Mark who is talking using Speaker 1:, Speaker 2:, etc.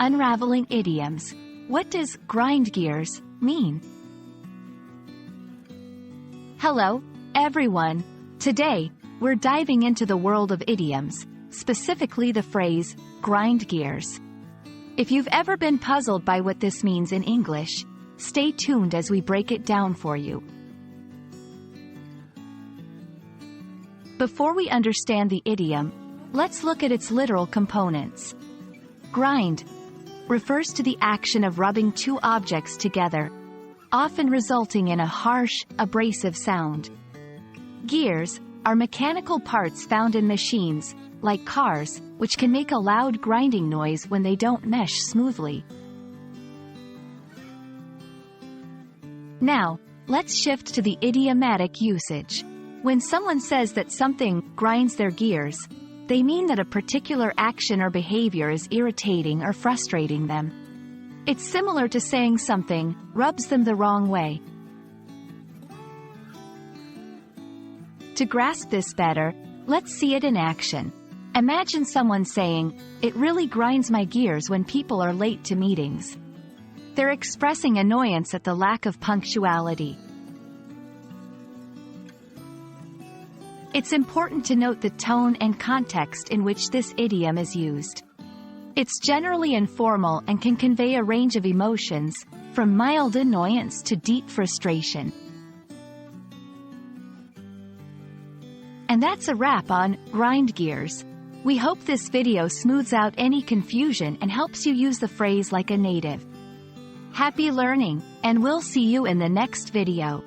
Speaker 1: Unraveling Idioms. What does grind gears mean? Hello, everyone. Today, we're diving into the world of idioms, specifically the phrase, grind gears. If you've ever been puzzled by what this means in English, stay tuned as we break it down for you. Before we understand the idiom, let's look at its literal components. Grind refers to the action of rubbing two objects together, often resulting in a harsh, abrasive sound. Gears are mechanical parts found in machines, like cars, which can make a loud grinding noise when they don't mesh smoothly. Now, let's shift to the idiomatic usage. When someone says that something grinds their gears, they mean that a particular action or behavior is irritating or frustrating them. It's similar to saying something rubs them the wrong way. To grasp this better, let's see it in action. Imagine someone saying, "It really grinds my gears when people are late to meetings." They're expressing annoyance at the lack of punctuality. It's important to note the tone and context in which this idiom is used. It's generally informal and can convey a range of emotions, from mild annoyance to deep frustration. And that's a wrap on grind gears. We hope this video smooths out any confusion and helps you use the phrase like a native. Happy learning, and we'll see you in the next video.